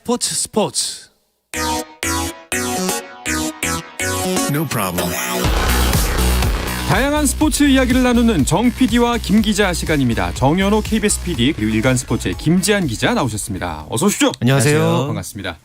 스포츠. No problem. 다양한 스포츠 이야기를 나누는 정 PD와 김 기자 시간입니다. 정연호 KBS PD 그리고 일간스포츠의 김지한 기자 나오셨습니다. 어서 오십시오. 안녕하세요. 반갑습니다.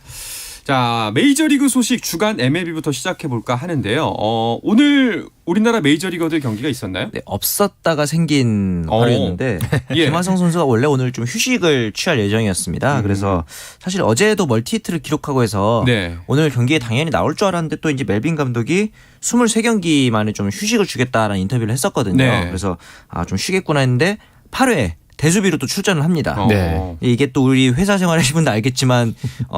자, 메이저리그 소식 주간 MLB부터 시작해볼까 하는데요. 오늘 우리나라 메이저리거들 경기가 있었나요? 네, 없었다가 생긴 하루였는데 예. 김하성 선수가 원래 오늘 좀 휴식을 취할 예정이었습니다. 그래서 사실 어제도 멀티히트를 기록하고 해서 네. 오늘 경기에 당연히 나올 줄 알았는데 또 이제 멜빈 감독이 23경기 만에 좀 휴식을 주겠다라는 인터뷰를 했었거든요. 네. 그래서 좀 쉬겠구나 했는데 8회 대수비로 또 출전을 합니다. 네. 이게 또 우리 회사 생활 하시는 분도 알겠지만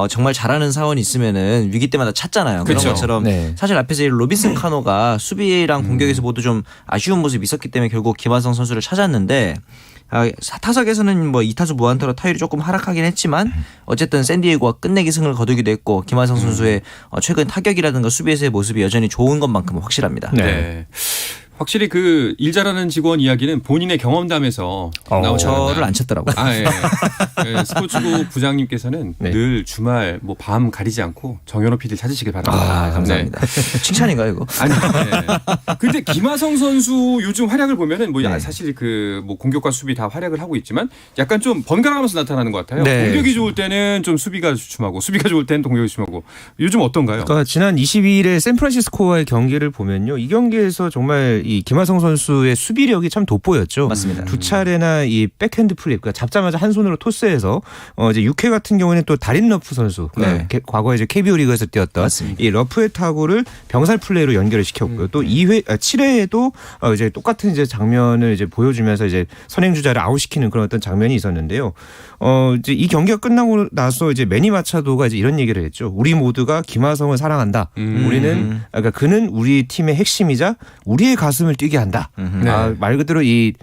정말 잘하는 사원이 있으면은 위기 때마다 찾잖아요. 그런 그쵸. 것처럼 네. 사실 앞에서 로빈슨 카노가 수비랑 공격에서 모두 좀 아쉬운 모습이 있었기 때문에 결국 김하성 선수를 찾았는데 타석에서는 뭐 2타수 무안타로 타율이 조금 하락하긴 했지만 어쨌든 샌디에고가 끝내기 승을 거두기도 했고 김하성 선수의 최근 타격이라든가 수비에서의 모습이 여전히 좋은 것만큼은 확실합니다. 네. 확실히 그 일 잘하는 직원 이야기는 본인의 경험담에서 나오는 저를 안 쳤더라고요. 예. 네, 스포츠국 부장님께서는 네. 늘 주말 뭐 밤 가리지 않고 정연호 PD 찾으시길 바랍니다. 감사합니다. 칭찬인가요 이거? 아니, 네. 근데 김하성 선수 요즘 활약을 보면은 뭐 네. 사실 그 뭐 공격과 수비 다 활약을 하고 있지만 약간 좀 번갈아가면서 나타나는 것 같아요. 네. 공격이 좋을 때는 좀 수비가 주춤하고 수비가 좋을 때는 공격이 주춤하고 요즘 어떤가요? 그러니까 지난 22일에 샌프란시스코와의 경기를 보면요. 이 경기에서 정말 이 김하성 선수의 수비력이 참 돋보였죠. 맞습니다. 두 차례나 이 백핸드 플립, 그러니까 잡자마자 한 손으로 토스해서 이제 6회 같은 경우에는 또 다린 러프 선수, 네. 과거에 이제 KBO 리그에서 뛰었던 맞습니다. 이 러프의 타구를 병살 플레이로 연결을 시켰고요. 또 7회에도 이제 똑같은 이제 장면을 이제 보여주면서 이제 선행주자를 아웃시키는 그런 어떤 장면이 있었는데요. 이제 이 경기가 끝나고 나서 이제 매니 마차도가 이제 이런 얘기를 했죠. 우리 모두가 김하성을 사랑한다. 우리는 그러니까 그는 우리 팀의 핵심이자 우리의 가슴을 뛰게 한다. 말 그대로 이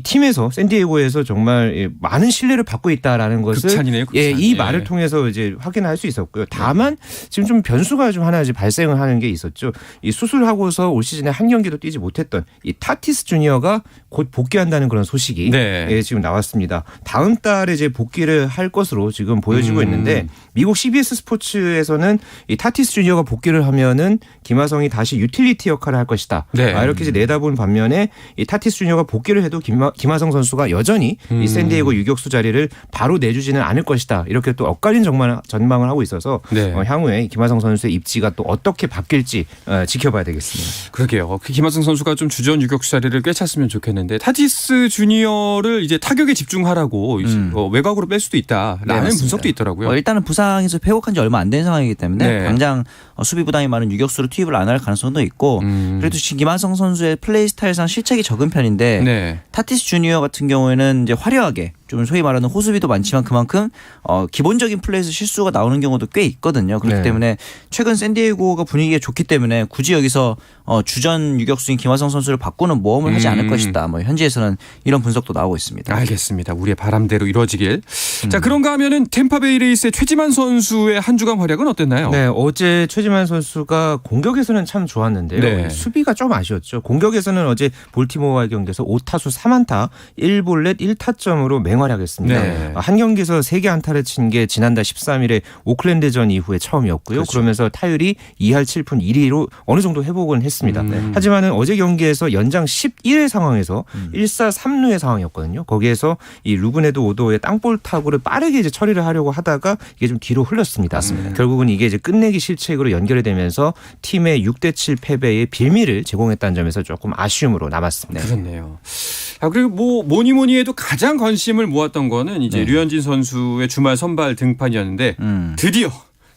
팀에서 샌디에고에서 정말 많은 신뢰를 받고 있다라는 것을 극찬이네요, 극찬. 이 예. 말을 통해서 이제 확인할 수 있었고요. 다만 지금 좀 변수가 좀 하나 이제 발생을 하는 게 있었죠. 이 수술하고서 올 시즌에 한 경기도 뛰지 못했던 이 타티스 주니어가 곧 복귀한다는 그런 소식이 네. 지금 나왔습니다. 다음 달에 이제 복귀를 할 것으로 지금 보여지고 있는데 미국 CBS 스포츠에서는 이 타티스 주니어가 복귀를 하면은 김하성이 다시 유틸리티 역할을 할 것이다. 네. 이렇게 이제 내다본 반면에 이 타티스 주니어가 복귀를 해도 김하성 선수가 여전히 이 샌디에고 유격수 자리를 바로 내주지는 않을 것이다. 이렇게 또 엇갈린 전망을 하고 있어서 네. 향후에 김하성 선수의 입지가 또 어떻게 바뀔지 지켜봐야 되겠습니다. 그러게요. 그 김하성 선수가 좀 주전 유격수 자리를 꿰찼으면 좋겠는데 타티스 주니어를 이제 타격에 집중하라고 외곽으로 뺄 수도 있다라는 맞습니다. 분석도 있더라고요. 일단은 부상에서 회복한 지 얼마 안 된 상황이기 때문에 네. 당장 수비 부담이 많은 유격수로 투입을 안 할 가능성도 있고 그래도 지금 김하성 선수의 플레이 스타일상 실책이 적은 편인데 네. 타티스 주니어 같은 경우에는 이제 화려하게 좀 소위 말하는 호수비도 많지만 그만큼 기본적인 플레이에서 실수가 나오는 경우도 꽤 있거든요. 그렇기 네. 때문에 최근 샌디에고가 분위기가 좋기 때문에 굳이 여기서 주전 유격수인 김하성 선수를 바꾸는 모험을 하지 않을 것이다. 뭐 현지에서는 이런 분석도 나오고 있습니다. 알겠습니다. 우리의 바람대로 이루어지길. 자, 그런가 하면은 템파베이 레이스의 최지만 선수의 한 주간 활약은 어땠나요? 네, 어제 최지만 선수가 공격에서는 참 좋았는데요. 네. 수비가 좀 아쉬웠죠. 공격에서는 어제 볼티모어와의 경기에서 5타수 3안타 1볼넷 1타점으로 맹활약했습니다. 네. 한 경기에서 3개 안타를 친 게 지난달 13일에 오클랜드전 이후에 처음이었고요. 그렇죠. 그러면서 타율이 2할 7푼 1리로 어느 정도 회복은 했습니다. 하지만은 어제 경기에서 연장 11회 상황에서 1사 3루의 상황이었거든요. 거기에서 이 루그네도 오도의 땅볼 타구를 빠르게 이제 처리를 하려고 하다가 이게 좀 뒤로 흘렀습니다. 결국은 이게 이제 끝내기 실책으로 연결이 되면서 팀의 6대7 패배의 빌미를 제공했다는 점에서 조금 아쉬움으로 남았습니다. 그렇네요. 그리고 뭐니 해도 가장 관심을 모았던 거는 이제 류현진 선수의 주말 선발 등판이었는데 드디어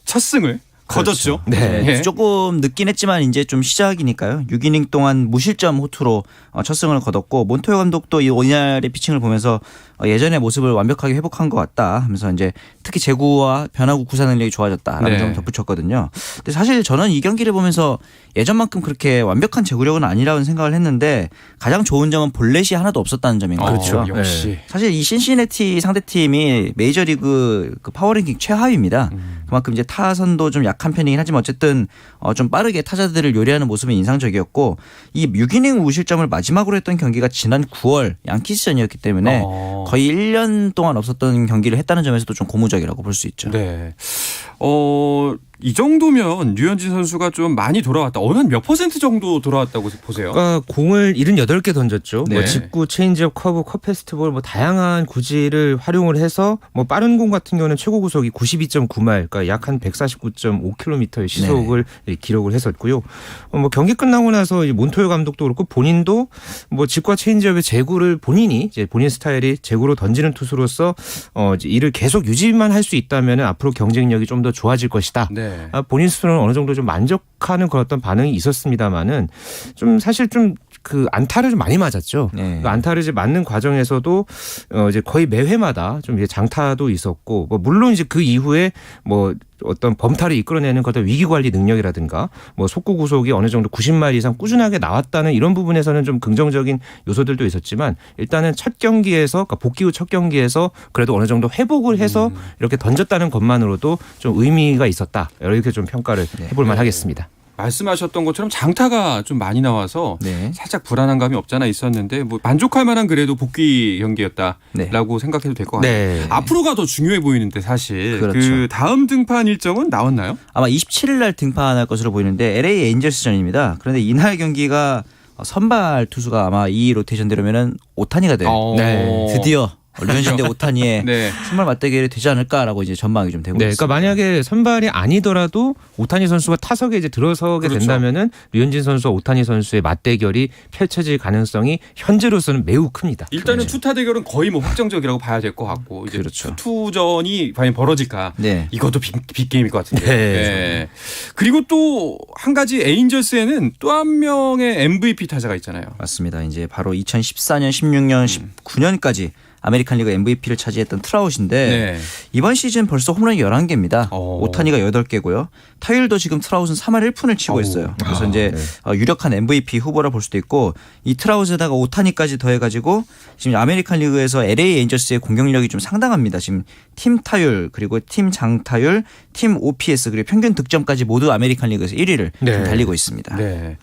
첫 승을 거뒀죠. 네. 예. 조금 늦긴 했지만 이제 좀 시작이니까요. 6이닝 동안 무실점 호투로 첫 승을 거뒀고 몬토요 감독도 이 이날의 피칭을 보면서 예전의 모습을 완벽하게 회복한 것 같다 하면서 이제 특히 제구와 변화구 구사 능력이 좋아졌다라는 네. 점을 덧붙였거든요. 근데 사실 저는 이 경기를 보면서 예전만큼 그렇게 완벽한 제구력은 아니라고 생각을 했는데 가장 좋은 점은 볼넷이 하나도 없었다는 점인 것 같아요. 역시. 사실 이 신시내티 상대팀이 메이저리그 그 파워랭킹 최하위입니다. 그만큼 이제 타선도 좀 약한 편이긴 하지만 어쨌든 좀 빠르게 타자들을 요리하는 모습은 인상적이었고 이 6이닝 무실점을 마지막으로 했던 경기가 지난 9월 양키스전이었기 때문에 거의 1년 동안 없었던 경기를 했다는 점에서도 좀 고무적이라고 볼 수 있죠. 네. 이 정도면 류현진 선수가 좀 많이 돌아왔다. 한 몇 % 정도 돌아왔다고 보세요? 그러니까 공을 78개 던졌죠. 네. 뭐 직구, 체인지업, 커브, 컵페스티벌 뭐 다양한 구질을 활용을 해서 뭐 빠른 공 같은 경우는 최고 구속이 92.9마일, 그러니까 약 한 149.5km의 시속을 기록을 했었고요. 뭐 경기 끝나고 나서 몬토요 감독도 그렇고 본인도 뭐 직구와 체인지업의 제구를 본인이 이제 본인 스타일이 제구로 던지는 투수로서 이제 이를 계속 유지만 할 수 있다면은 앞으로 경쟁력이 좀 더 좋아질 것이다. 네. 본인 스스로는 어느 정도 좀 만족하는 그런 어떤 반응이 있었습니다만은 좀 사실 좀 그 안타를 좀 많이 맞았죠. 네. 그 안타를 이제 맞는 과정에서도 이제 거의 매회마다 좀 이제 장타도 있었고, 뭐 물론 이제 그 이후에 뭐 어떤 범타를 이끌어내는 어떤 위기 관리 능력이라든가 뭐 속구 구속이 어느 정도 90마일 이상 꾸준하게 나왔다는 이런 부분에서는 좀 긍정적인 요소들도 있었지만 일단은 첫 경기에서, 그러니까 복귀 후 첫 경기에서 그래도 어느 정도 회복을 해서 이렇게 던졌다는 것만으로도 좀 의미가 있었다. 이렇게 좀 평가를 해볼 만하겠습니다. 말씀하셨던 것처럼 장타가 좀 많이 나와서 네. 살짝 불안한 감이 없잖아 있었는데 뭐 만족할 만한 그래도 복귀 경기였다라고 생각해도 될 것 같아요. 네. 앞으로가 더 중요해 보이는데 사실 그렇죠. 그 다음 등판 일정은 나왔나요? 아마 27일 날 등판할 것으로 보이는데 LA 에인절스전입니다. 그런데 이날 경기가 선발 투수가 아마 이 로테이션대로면은 오타니가 돼요. 네. 드디어 류현진 대 오타니의 네. 선발 맞대결이 되지 않을까라고 이제 전망이 좀 되고 네, 있습니다. 그러니까 만약에 선발이 아니더라도 오타니 선수가 타석에 이제 들어서게 그렇죠. 된다면은 류현진 선수와 오타니 선수의 맞대결이 펼쳐질 가능성이 현재로서는 매우 큽니다. 일단은 투타 대결은 거의 뭐 확정적이라고 봐야 될 것 같고 이제 그렇죠. 투전이 과연 벌어질까? 네. 이것도 빅게임일 것 같은데. 네. 그리고 또 한 가지 에인절스에는 또 한 명의 MVP 타자가 있잖아요. 맞습니다. 이제 바로 2014년, 16년, 19년까지 아메리칸 리그 MVP를 차지했던 트라웃인데 네. 이번 시즌 벌써 홈런이 11개입니다. 오. 오타니가 8개고요. 타율도 지금 트라웃은 3할 1푼을 치고 있어요. 그래서 이제 유력한 MVP 후보라 볼 수도 있고 이 트라웃에다가 오타니까지 더해가지고 지금 아메리칸 리그에서 LA 에인저스의 공격력이 좀 상당합니다. 지금 팀 타율 그리고 팀 장타율, 팀 OPS 그리고 평균 득점까지 모두 아메리칸 리그에서 1위를 네. 달리고 있습니다. 네.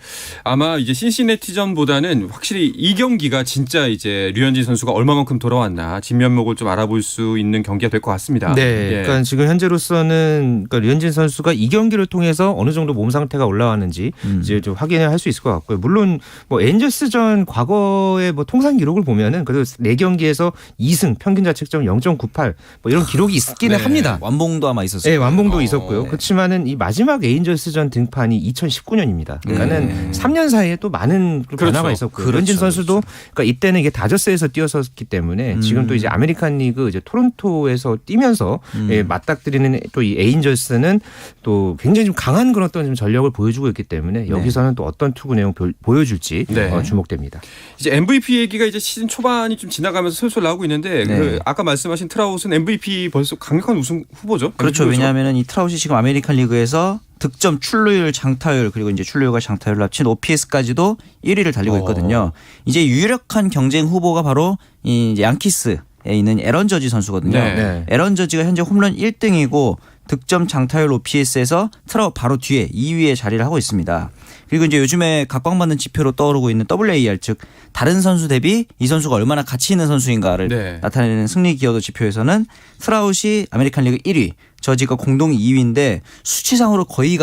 아마 이제 신시내티전보다는 확실히 이 경기가 진짜 이제 류현진 선수가 얼마만큼 돌아왔나 진면목을 좀 알아볼 수 있는 경기가 될 것 같습니다. 네, 예. 그러니까 지금 현재로서는 그러니까 류현진 선수가 이 경기를 통해서 어느 정도 몸 상태가 올라왔는지 이제 좀 확인을 할 수 있을 것 같고요. 물론 뭐 엔젤스전 과거의 뭐 통산 기록을 보면은 그래도 4경기에서 2승, 평균 자책점 0.98 뭐 이런 기록이 있기는 네. 합니다. 완봉도 아마 있었어요. 네, 완봉도 있었고요. 네. 그렇지만은 이 마지막 에인절스전 등판이 2019년입니다. 그러니까는 3년 사이에 또 많은 변화가 있었고요. 그렇죠. 류현진 선수도 그러니까 이때는 이게 다저스에서 뛰었었기 때문에 지금 또 이제 아메리칸 리그 이제 토론토에서 뛰면서 예, 맞닥뜨리는 또 이 에인절스는 또 굉장히 좀 강한 그런 어떤 좀 전력을 보여주고 있기 때문에 여기서는 또 어떤 투구 내용 보여줄지 네. 주목됩니다. 이제 MVP 얘기가 이제 시즌 초반이 좀 지나가면서 슬슬 나오고 있는데 네. 그 아까 말씀하신 트라웃은 MVP 벌써 강력한 우승 후보죠. 그렇죠. MVP 후보죠. 왜냐하면 이 트라웃이 지금 아메리칸 리그에서 득점, 출루율, 장타율 그리고 이제 출루율과 장타율을 합친 OPS까지도 1위를 달리고 있거든요. 이제 유력한 경쟁 후보가 바로 이 이제 양키스에 있는 에런 저지 선수거든요. 네. 네. 에런 저지가 현재 홈런 1등이고 득점, 장타율, OPS에서 트라웃 바로 뒤에 2위에 자리를 하고 있습니다. 그리고 이제 요즘에 각광받는 지표로 떠오르고 있는 WAR 즉 다른 선수 대비 이 선수가 얼마나 가치 있는 선수인가를 네. 나타내는 승리 기여도 지표에서는 트라웃이 아메리칸 리그 1위, 저지가 공동 2위인데 수치상으로 거의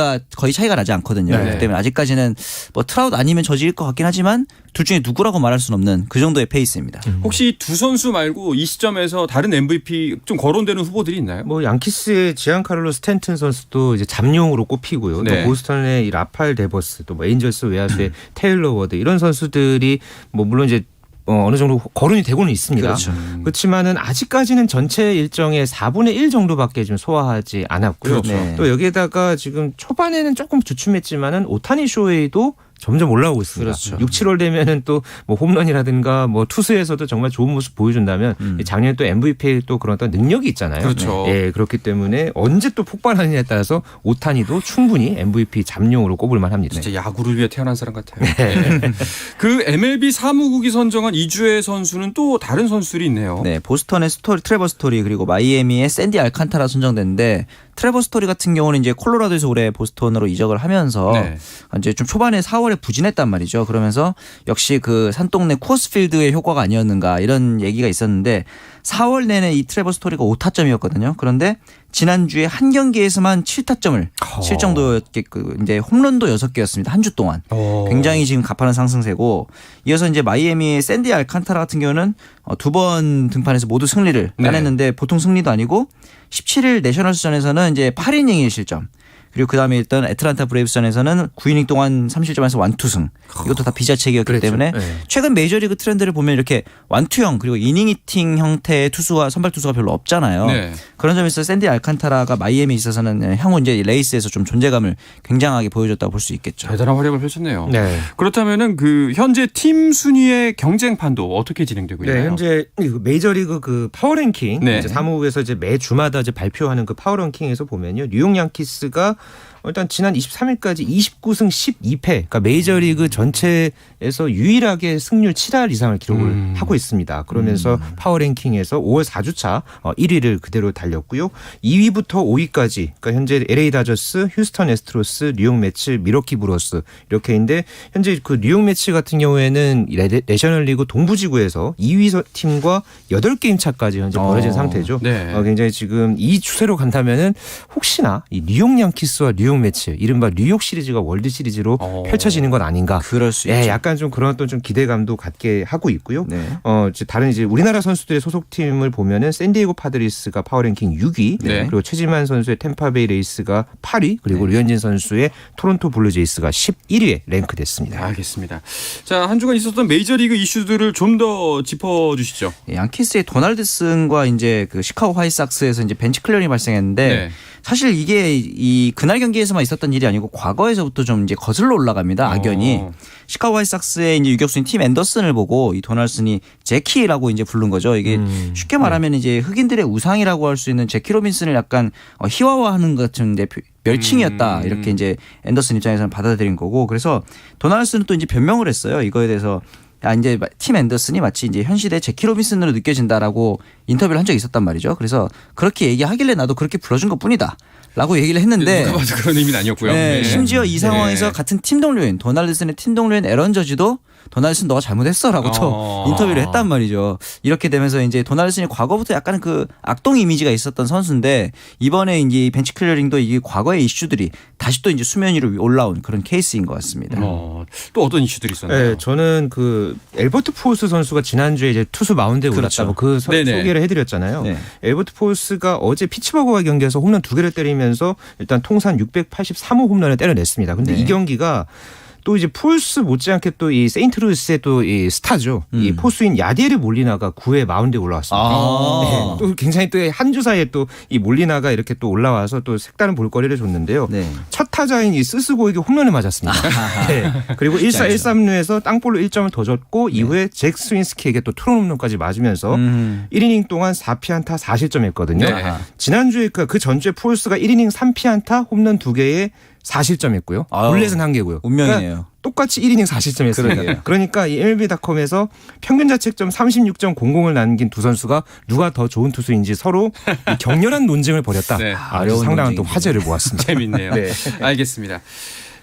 차이가 나지 않거든요. 네. 그렇기 때문에 아직까지는 뭐 트라웃 아니면 저지일 것 같긴 하지만 둘 중에 누구라고 말할 수는 없는 그 정도의 페이스입니다. 혹시 두 선수 말고 이 시점에서 다른 MVP 좀 거론되는 후보들이 있나요? 뭐 양키스의 지안카를로 스탠튼 선수도 이제 잠룡으로 꼽히고요. 네. 또 보스턴의 이 라팔 데버스, 또 뭐 에인절스 외야수의 테일러 워드 이런 선수들이 뭐 물론 이제 어느 정도 거론이 되고는 있습니다. 그렇죠. 그렇지만은 아직까지는 전체 일정의 4분의 1 정도밖에 좀 소화하지 않았고요. 그렇죠. 네. 또 여기에다가 지금 초반에는 조금 주춤했지만은 오타니 쇼헤이도 점점 올라오고 있습니다. 그렇죠. 6, 7월 되면은 또 뭐 홈런이라든가 뭐 투수에서도 정말 좋은 모습 보여준다면 작년에 또 MVP 또 그런 어떤 능력이 있잖아요. 그렇죠. 예, 그렇기 때문에 언제 또 폭발하느냐에 따라서 오타니도 충분히 MVP 잠룡으로 꼽을 만합니다. 진짜 야구를 위해 태어난 사람 같아요. 네. 그 MLB 사무국이 선정한 이주혜 선수는 또 다른 선수들이 있네요. 네, 보스턴의 트레버 스토리 그리고 마이애미의 샌디 알칸타라 선정됐는데 트레버 스토리 같은 경우는 이제 콜로라도에서 올해 보스턴으로 이적을 하면서 네. 이제 좀 초반에 4월에 부진했단 말이죠. 그러면서 역시 그 산동네 쿠어스필드의 효과가 아니었는가 이런 얘기가 있었는데 4월 내내 이 트레버 스토리가 5타점이었거든요. 그런데 지난주에 한 경기에서만 7타점을 칠 정도였게 이제 홈런도 6개였습니다. 한 주 동안. 굉장히 지금 가파른 상승세고 이어서 이제 마이애미의 샌디 알칸타라 같은 경우는 2번 등판에서 모두 승리를 따냈는데 보통 승리도 아니고 17일 내셔널스전에서는 이제 8이닝 1실점. 그리고 그다음에 일단 애틀란타 브레이브스전에서는 9이닝 동안 3실점에서 완투승. 이것도 다 비자책이었기 그랬죠. 때문에 네. 최근 메이저리그 트렌드를 보면 이렇게 완투형 그리고 이닝 히팅 형태의 투수와 선발 투수가 별로 없잖아요. 네. 그런 점에서 샌디 알칸타라가 마이애미에 있어서는 향후 이제 레이스에서 좀 존재감을 굉장하게 보여줬다고 볼 수 있겠죠. 대단한 활약을 펼쳤네요. 네. 그렇다면은 그 현재 팀 순위의 경쟁판도 어떻게 진행되고 있나요? 네, 현재 메이저리그 그 파워랭킹 네. 이제 사무국에서 이제 매 주마다 이제 발표하는 그 파워랭킹에서 보면요, 뉴욕 양키스가 일단 지난 23일까지 29승 12패, 그러니까 메이저리그 전체에서 유일하게 승률 7할 이상을 기록을 하고 있습니다. 그러면서 파워랭킹에서 5월 4주차 1위를 그대로 달렸고요. 2위부터 5위까지, 그러니까 현재 LA 다저스, 휴스턴 애스트로스, 뉴욕 매츠, 미러키 브루어스 이렇게인데 현재 그 뉴욕 매츠 같은 경우에는 내셔널리그 동부지구에서 2위 팀과 8게임 차까지 현재 벌어진 상태죠. 네. 굉장히 지금 이 추세로 간다면은 혹시나 이 뉴욕 양키스와 뉴욕 매치, 이른바 뉴욕 시리즈가 월드 시리즈로 펼쳐지는 건 아닌가. 그럴 수 예, 있죠. 약간 좀 그런 또 좀 기대감도 갖게 하고 있고요. 네. 이제 다른 이제 우리나라 선수들의 소속팀을 보면은 샌디에고 파드리스가 파워랭킹 6위, 네. 그리고 최지만 선수의 템파베이 레이스가 8위, 그리고 류현진 선수의 토론토 블루제이스가 11위에 랭크됐습니다. 알겠습니다. 자, 한 주간 있었던 메이저리그 이슈들을 좀 더 짚어주시죠. 양키스의 도널드슨과 이제 그 시카고 화이트삭스에서 이제 벤치 클리어링이 발생했는데 네. 사실 이게 이 그날 경기에서만 있었던 일이 아니고 과거에서부터 좀 이제 거슬러 올라갑니다. 악연이. 시카고 화이트삭스의 이제 유격수인 팀 앤더슨을 보고 이 도널슨이 제키라고 이제 부른 거죠. 이게 쉽게 말하면 이제 흑인들의 우상이라고 할 수 있는 제키 로빈슨을 약간 희화화하는 것 같은 별칭이었다. 이렇게 이제 앤더슨 입장에서는 받아들인 거고, 그래서 도널슨은 또 이제 변명을 했어요. 이거에 대해서. 이제 팀 앤더슨이 마치 이제 현 시대 제키 로빈슨으로 느껴진다라고 인터뷰를 한 적이 있었단 말이죠. 그래서 그렇게 얘기하길래 나도 그렇게 불러준 것뿐이다. 라고 얘기를 했는데 누가 봐도 그런 의미는 아니었고요. 네, 네. 심지어 이 상황에서 네. 같은 팀 동료인 도널드슨의 팀 동료인 에런 저지도 도널드슨 너가 잘못했어라고 또 인터뷰를 했단 말이죠. 이렇게 되면서 이제 도널드슨이 과거부터 약간 그 악동 이미지가 있었던 선수인데 이번에 이제 벤치 클리어링도 이게 과거의 이슈들이 다시 또 이제 수면 위로 올라온 그런 케이스인 것 같습니다. 또 어떤 이슈들이 있었나요? 네, 저는 그 엘버트 포스 선수가 지난주에 이제 투수 마운드에 그렇죠. 올랐다고 그 네네. 소개를 해드렸잖아요. 네. 엘버트 포스가 어제 피츠버그와 경기에서 홈런 2개를 때리면서 일단 통산 683호 홈런을 때려냈습니다. 근데 네. 이 경기가 또 이제 폴스 못지않게 또 이 세인트루이스의 또 이 스타죠. 이 포수인 야디에르 몰리나가 9회 마운드에 올라왔습니다. 네, 또 굉장히 또 한 주 사이에 또 이 몰리나가 이렇게 또 올라와서 또 색다른 볼거리를 줬는데요. 네. 첫 타자인 이 스스고에게 홈런을 맞았습니다. 네. 그리고 1사 1삼루에서 땅볼로 1점을 더 줬고 이후에 잭 스윈스키에게 또 트론 홈런까지 맞으면서 1이닝 동안 4피안타 4실점했거든요. 네. 지난주에 그 전주에 폴스가 1이닝 3피안타 홈런 2개에 4실점했고요. 아유, 볼넷은 1개고요. 운명이네요. 그러니까 똑같이 1이닝 4실점했습니다. 그러게요. 그러니까 이 MLB.com에서 평균 자책점 36.00을 남긴 두 선수가 누가 더 좋은 투수인지 서로 이 격렬한 논쟁을 벌였다. 네. 아주 상당한 또 화제를 모았습니다. 재밌네요. 네. 알겠습니다.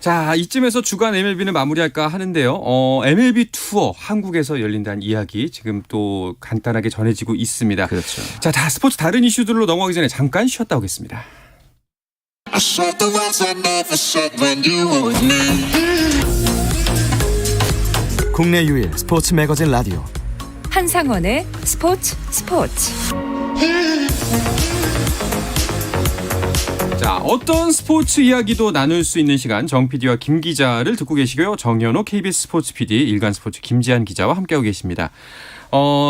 자, 이쯤에서 주간 MLB는 마무리할까 하는데요. MLB 투어 한국에서 열린다는 이야기 지금 또 간단하게 전해지고 있습니다. 그렇죠. 자, 다 스포츠 다른 이슈들로 넘어가기 전에 잠깐 쉬었다 오겠습니다. I said the words I never said when you were with me. 국내 유일 스포츠 매거진 라디오 한상원의 스포츠. 자, 어떤 스포츠 이야기도 나눌 수 있는 시간 정 PD와 김 기자를 듣고 계시고요. 정현호 KBS 스포츠 PD, 일간스포츠 김지한 기자와 함께하고 계십니다.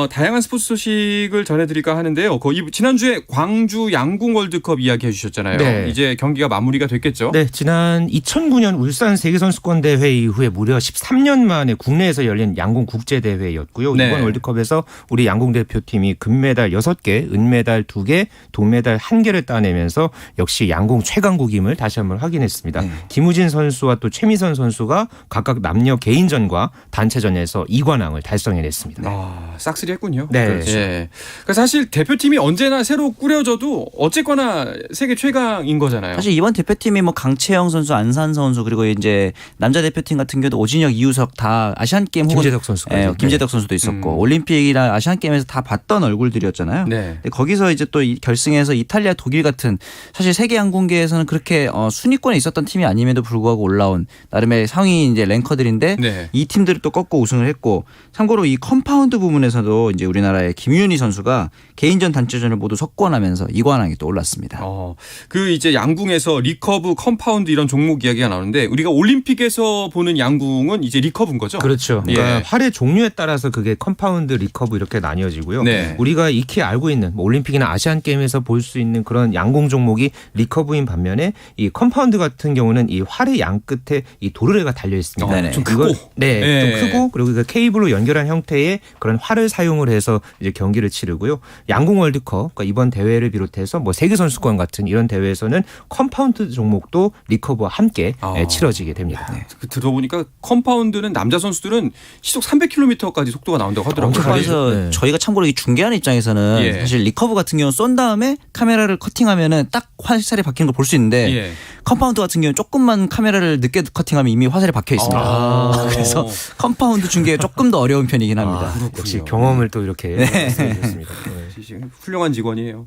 다양한 스포츠 소식을 전해드릴까 하는데요. 지난주에 광주 양궁 월드컵 이야기 해주셨잖아요. 네. 이제 경기가 마무리가 됐겠죠? 네, 지난 2009년 울산 세계선수권대회 이후에 무려 13년 만에 국내에서 열린 양궁 국제대회였고요. 네. 이번 월드컵에서 우리 양궁 대표팀이 금메달 6개, 은메달 2개, 동메달 1개를 따내면서 역시 양궁 최강국임을 다시 한번 확인했습니다. 네. 김우진 선수와 또 최미선 선수가 각각 남녀 개인전과 단체전에서 2관왕을 달성해냈습니다. 싹쓸이 했군요. 네. 그렇죠. 예. 그러니까 사실 대표팀이 언제나 새로 꾸려져도 어쨌거나 세계 최강인 거잖아요. 사실 이번 대표팀이 뭐 강채영 선수, 안산 선수 그리고 이제 남자 대표팀 같은 경우도 오진혁, 이우석 다 아시안 게임 혹은 김재덕 선수까지. 예, 김재덕 선수도 있었고 올림픽이나 아시안 게임에서 다 봤던 얼굴들이었잖아요. 네. 근데 거기서 이제 또 이 결승에서 이탈리아, 독일 같은 사실 세계 양궁계에서는 그렇게 순위권에 있었던 팀이 아님에도 불구하고 올라온 나름의 상위 이제 랭커들인데 네. 이 팀들을 또 꺾고 우승을 했고 참고로 이 컴파운드 부분에서도 이제 우리나라의 김윤희 선수가 개인전, 단체전을 모두 석권하면서 2관왕에 또 올랐습니다. 그 이제 양궁에서 리커브, 컴파운드 이런 종목 이야기가 나오는데 우리가 올림픽에서 보는 양궁은 이제 리커브인 거죠? 그렇죠. 그러니까 예. 활의 종류에 따라서 그게 컴파운드, 리커브 이렇게 나뉘어지고요. 네. 우리가 익히 알고 있는 뭐 올림픽이나 아시안 게임에서 볼 수 있는 그런 양궁 종목이 리커브인 반면에 이 컴파운드 같은 경우는 이 활의 양 끝에 이 도르래가 달려 있습니다. 네네. 좀 크고. 네, 네. 좀 크고 그리고 그 케이블로 연결한 형태의 그런 활을 사용을 해서 이제 경기를 치르고요. 양궁 월드컵 그러니까 이번 대회를 비롯해서 뭐 세계 선수권 같은 이런 대회에서는 컴파운드 종목도 리커브와 함께 치러지게 됩니다. 그 들어보니까 컴파운드는 남자 선수들은 시속 300km까지 속도가 나온다고 하더라고요. 그래서 네. 저희가 참고로 이 중계하는 입장에서는 예. 사실 리커브 같은 경우는 쏜 다음에 카메라를 커팅하면은 딱 화살이 박히는 걸 볼 수 있는데 예. 컴파운드 같은 경우는 조금만 카메라를 늦게 커팅하면 이미 화살이 박혀 있습니다. 그래서 컴파운드 중계가 조금 더 어려운 편이긴 합니다. 역시 경험을 또 이렇게 말씀해 주셨습니다. 훌륭한 직원이에요.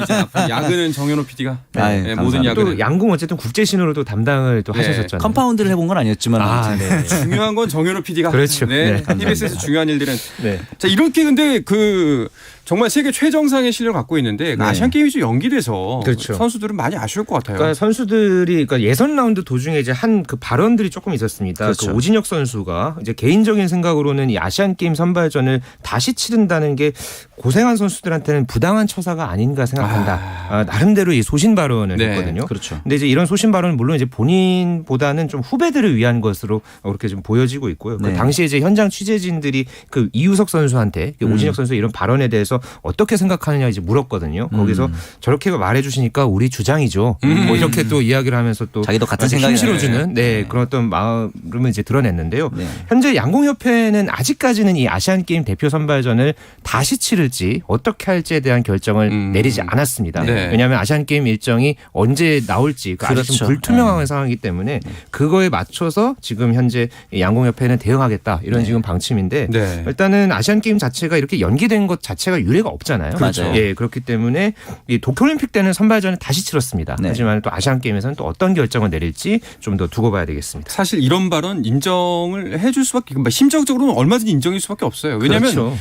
이제 앞으로 야근은 정현호 PD가 네, 모든 감사합니다. 야근은 또 양궁 어쨌든 국제 신호로도 담당을 또 네. 하셨었잖아요. 컴파운드를 해본 건 아니었지만 네. 중요한 건 정현호 PD가 그렇죠. 네. 네, 감사합니다. TBS에서 중요한 일들은 네. 자 이렇게 근데 그 정말 세계 최정상의 실력을 갖고 있는데 그 아시안 게임이 좀 연기돼서 그렇죠. 선수들은 많이 아쉬울 것 같아요. 그러니까 선수들이 그러니까 예선 라운드 도중에 이제 한 그 발언들이 조금 있었습니다. 그렇죠. 그 오진혁 선수가 이제 개인적인 생각으로는 이 아시안 게임 선발전을 다시 치른다는 게 고생한 선수들한테는 부당한 처사가 아닌가 생각한다. 나름대로 이 소신 발언을 네, 했거든요. 그렇죠. 근데 이제 이런 소신 발언은 물론 이제 본인보다는 좀 후배들을 위한 것으로 그렇게 좀 보여지고 있고요. 네. 그 당시에 이제 현장 취재진들이 그 이우석 선수한테 오진혁 선수의 이런 발언에 대해서 어떻게 생각하느냐 이제 물었거든요. 거기서 저렇게 말해주시니까 우리 주장이죠. 뭐 이렇게 또 이야기를 하면서 또 자기도 같은 생각이 힘실어주는 그런 어떤 마음을 이제 드러냈는데요. 네. 현재 양궁협회는 아직까지는 이 아시안 게임 대표 선발전을 다시 치를지 어떻게 할지에 대한 결정을 내리지 않았습니다. 네. 왜냐하면 아시안 게임 일정이 언제 나올지 아직 좀 그렇죠. 불투명한 상황이기 때문에 그거에 맞춰서 지금 현재 이 양궁협회는 대응하겠다 이런 지금 방침인데 네. 일단은 아시안 게임 자체가 이렇게 연기된 것 자체가 유례가 없잖아요. 그렇죠. 예, 그렇기 때문에 이 도쿄올림픽 때는 선발전을 다시 치렀습니다. 네. 하지만 또 아시안 게임에서는 또 어떤 결정을 내릴지 좀 더 두고 봐야 되겠습니다. 사실 이런 발언 인정을 해줄 수밖에 심정적으로는 얼마든지 인정일 수밖에 없어요. 왜냐하면 그렇죠.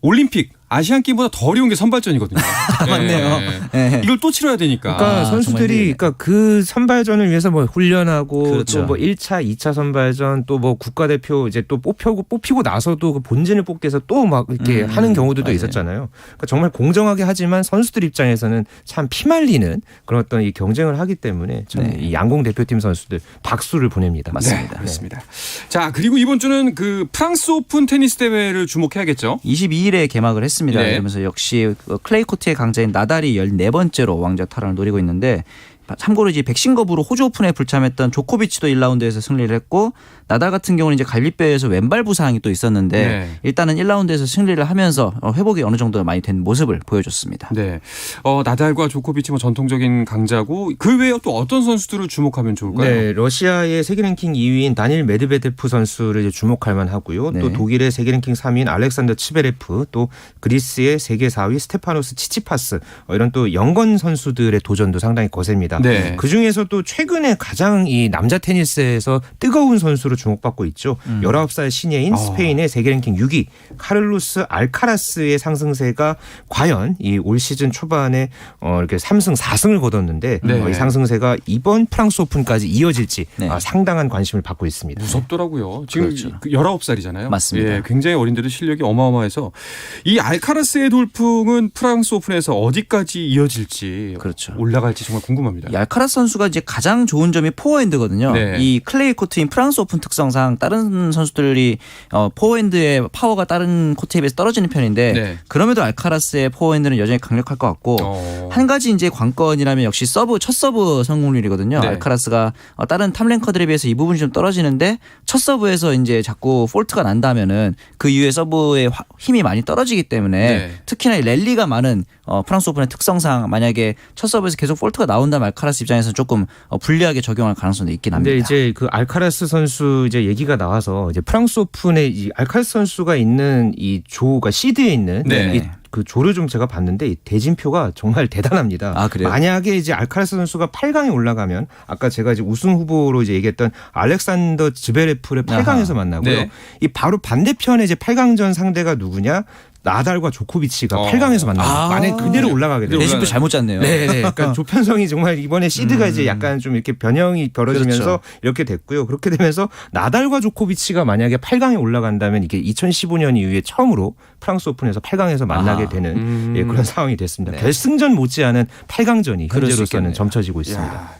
올림픽 아시안 게임보다 더 어려운 게 선발전이거든요. 맞네요. 네. 이걸 또 치러야 되니까. 그러니까 선수들이 그러니까 그 선발전을 위해서 뭐 훈련하고 그렇죠. 또 뭐 1차, 2차 선발전 또 뭐 국가대표 이제 또 뽑히고 나서도 그 본진을 뽑기 위해서 또 막 이렇게 하는 경우들도 맞아요. 있었잖아요. 그러니까 정말 공정하게 하지만 선수들 입장에서는 참 피말리는 그런 어떤 이 경쟁을 하기 때문에 참 이 양궁 대표팀 선수들 박수를 보냅니다. 네, 그렇습니다. 자, 그리고 이번 주는 그 프랑스 오픈 테니스 대회를 주목해야겠죠. 22일에 개막을 했습니다. 네. 그러면서 역시 클레이 코트의 강자인 나달이 14번째로 왕좌 탈환을 노리고 있는데 참고로 이제 백신 거부로 호주 오픈에 불참했던 조코비치도 1라운드에서 승리를 했고 나달 같은 경우는 이제 갈비뼈에서 왼발 부상이 또 있었는데 네. 일단은 1라운드에서 승리를 하면서 회복이 어느 정도 많이 된 모습을 보여줬습니다. 네. 나달과 조코비치 뭐 전통적인 강자고 그 외에 또 어떤 선수들을 주목하면 좋을까요? 네, 러시아의 세계 랭킹 2위인 다닐 메드베데프 선수를 이제 주목할 만하고요. 네. 또 독일의 세계 랭킹 3위인 알렉산더 치베레프, 또 그리스의 세계 4위 스테파노스 치치파스 이런 또 영건 선수들의 도전도 상당히 거셉니다. 네. 그 중에서 또 최근에 가장 이 남자 테니스에서 뜨거운 선수로 주목받고 있죠. 19살 신예인 스페인의 세계 랭킹 6위 카를로스 알카라스의 상승세가 과연 이 올 시즌 초반에 이렇게 3승 4승을 거뒀는데 네. 이 상승세가 이번 프랑스 오픈까지 이어질지 네. 상당한 관심을 받고 있습니다. 무섭더라고요. 지금 그렇죠. 19살이잖아요. 맞습니다. 예, 굉장히 어린데도 실력이 어마어마해서 이 알카라스의 돌풍은 프랑스 오픈에서 어디까지 이어질지 그렇죠. 올라갈지 정말 궁금합니다. 이 알카라스 선수가 이제 가장 좋은 점이 포어핸드거든요. 네. 이 클레이 코트인 프랑스 오픈 특성상 다른 선수들이 포어핸드의 파워가 다른 코트에 비해서 떨어지는 편인데 네. 그럼에도 알카라스의 포어핸드는 여전히 강력할 것 같고 한 가지 이제 관건이라면 역시 첫 서브 성공률이거든요. 네. 알카라스가 다른 탑랭커들에 비해서 이 부분이 좀 떨어지는데 첫 서브에서 이제 자꾸 폴트가 난다면은 그 이후에 서브의 힘이 많이 떨어지기 때문에 네. 특히나 이 랠리가 많은 프랑스 오픈의 특성상 만약에 첫 서브에서 계속 폴트가 나온다면 알카라스 입장에서는 조금 불리하게 적용할 가능성도 있긴 합니다. 근데 이제 그 알카라스 선수 이제 얘기가 나와서 이제 프랑스 오픈에 이 알카라스 선수가 있는 이 조가 시드에 있는 네. 이 그 조를 좀 제가 봤는데 이 대진표가 정말 대단합니다. 아, 그래요? 만약에 이제 알카라스 선수가 8강에 올라가면 아까 제가 이제 우승 후보로 이제 얘기했던 알렉산더 즈베레프를 8강에서 아하. 만나고요. 네. 이 바로 반대편에 이제 8강전 상대가 누구냐? 나달과 조코비치가 8강에서 만납니다. 만약에 그대로 올라가게 되면 대진표 잘못 짰네요. 네, 그러니까 조편성이 정말 이번에 시드가 이제 약간 좀 이렇게 변형이 벌어지면서 그렇죠. 이렇게 됐고요. 그렇게 되면서 나달과 조코비치가 만약에 8강에 올라간다면 이게 2015년 이후에 처음으로 프랑스 오픈에서 8강에서 만나게 되는 예, 그런 상황이 됐습니다. 네. 결승전 못지않은 8강전이 그럴 수 현재로서는 있겠네요. 점쳐지고 있습니다. 야,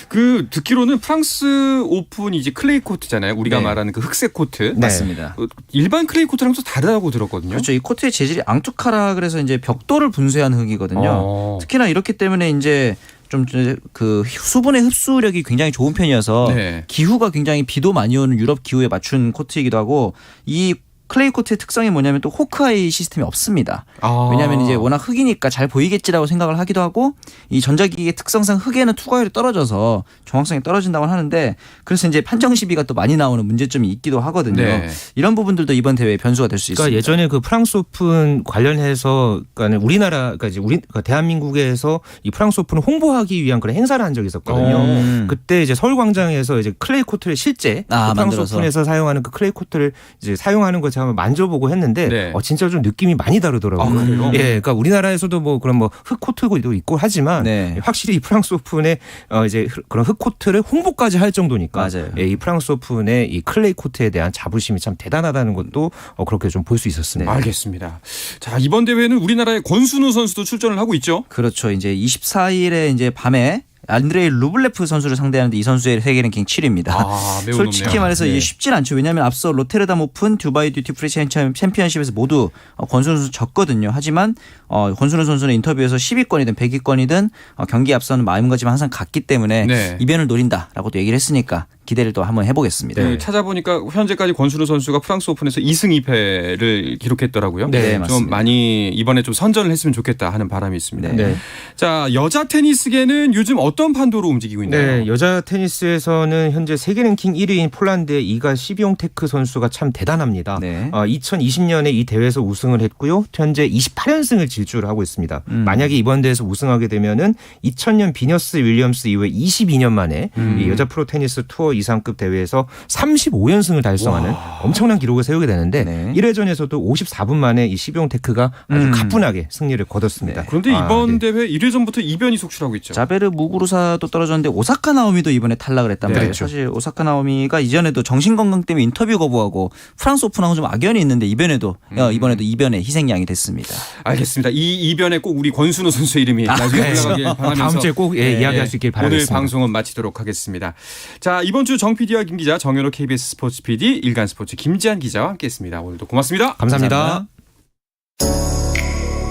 그 듣기로는 프랑스 오픈이 이제 클레이 코트잖아요. 우리가 네. 말하는 그 흑색 코트. 네. 맞습니다. 일반 클레이 코트랑 좀 다르다고 들었거든요. 그렇죠. 이 코트의 재질이 앙투카라 그래서 이제 벽돌을 분쇄한 흙이거든요. 어. 특히나 이렇기 때문에 이제 좀 그 수분의 흡수력이 굉장히 좋은 편이어서 네. 기후가 굉장히 비도 많이 오는 유럽 기후에 맞춘 코트이기도 하고 이 클레이 코트의 특성이 뭐냐면 또 호크아이 시스템이 없습니다. 아. 왜냐하면 이제 워낙 흙이니까 잘 보이겠지라고 생각을 하기도 하고 이 전자기기의 특성상 흙에는 투과율이 떨어져서 정확성이 떨어진다고 하는데 그래서 이제 판정 시비가 또 많이 나오는 문제점이 있기도 하거든요. 네. 이런 부분들도 이번 대회의 변수가 될 수 그러니까 있습니다. 예전에 그 프랑스 오픈 관련해서 그러니까 우리나라 그러니까 이제 그러니까 대한민국에서 이 프랑스 오픈을 홍보하기 위한 그런 행사를 한 적이 있었거든요. 그때 이제 서울광장에서 이제 클레이 코트를 실제 그 프랑스 만들어서. 오픈에서 사용하는 그 클레이 코트를 이제 사용하는 거 제가 한번 만져보고 했는데 네. 진짜 좀 느낌이 많이 다르더라고요. 아, 그래요? 예, 그러니까 우리나라에서도 뭐 그런 뭐 흙 코트도 있고 하지만 네. 확실히 이 프랑스 오픈에 이제 그런 흙 코트를 홍보까지 할 정도니까 맞아요. 예, 이 프랑스 오픈의 이 클레이 코트에 대한 자부심이 참 대단하다는 것도 그렇게 좀 볼 수 있었습니다. 알겠습니다. 자, 이번 대회는 우리나라의 권순우 선수도 출전을 하고 있죠. 그렇죠. 이제 24일에 이제 밤에 안드레이 루블레프 선수를 상대하는데 이 선수의 세계 랭킹 7위입니다. 아, 매우 솔직히 높네요. 말해서 네. 이게 쉽진 않죠. 왜냐하면 앞서 로테르담 오픈, 두바이 듀티프리 챔피언십에서 모두 권순우 선수 졌거든요. 하지만 권순우 선수는 인터뷰에서 10위권이든 100위권이든 경기 앞서는 마음가짐 항상 같기 때문에 네. 이변을 노린다라고도 얘기를 했으니까 기대를 또 한번 해보겠습니다. 그 찾아보니까 현재까지 권순우 선수가 프랑스 오픈에서 2승 2패를 기록했더라고요. 네, 좀 맞습니다. 많이 이번에 좀 선전을 했으면 좋겠다 하는 바람이 있습니다. 네. 자, 여자 테니스계는 요즘 어떤 판도로 움직이고 있나요? 네, 여자 테니스에서는 현재 세계 랭킹 1위인 폴란드의 이가 시비옹테크 선수가 참 대단합니다. 네. 2020년에 이 대회에서 우승을 했고요. 현재 28연승을 질주를 하고 있습니다. 만약에 이번 대회에서 우승하게 되면은 2000년 비너스 윌리엄스 이후에 22년 만에 이 여자 프로 테니스 투어 이상급 대회에서 35연승을 달성하는 엄청난 기록을 세우게 되는데 네. 1회전에서도 54분 만에 이 시비옹테크가 아주 가뿐하게 승리를 거뒀습니다. 그런데 이번 대회 1회전부터 이변이 속출하고 있죠. 자베르 무구루사도 떨어졌는데 오사카 나오미도 이번에 탈락을 했단 네. 말이에요. 그렇죠. 사실 오사카 나오미가 이전에도 정신건강 때문에 인터뷰 거부하고 프랑스 오픈하고 좀 악연이 있는데 이번에도 이변의 희생양이 됐습니다. 알겠습니다. 이 이변에 꼭 우리 권순우 선수 이름이 나중에 올라가길 바라면서 다음 주에 꼭 이야기할 수 있길 오늘 바라겠습니다. 방송은 마치도록 하겠습니다. 자, 이번 주 정 PD와 김 기자, 정현호 KBS 스포츠 PD, 일간 스포츠 김지한 기자와 함께했습니다. 오늘도 고맙습니다. 감사합니다.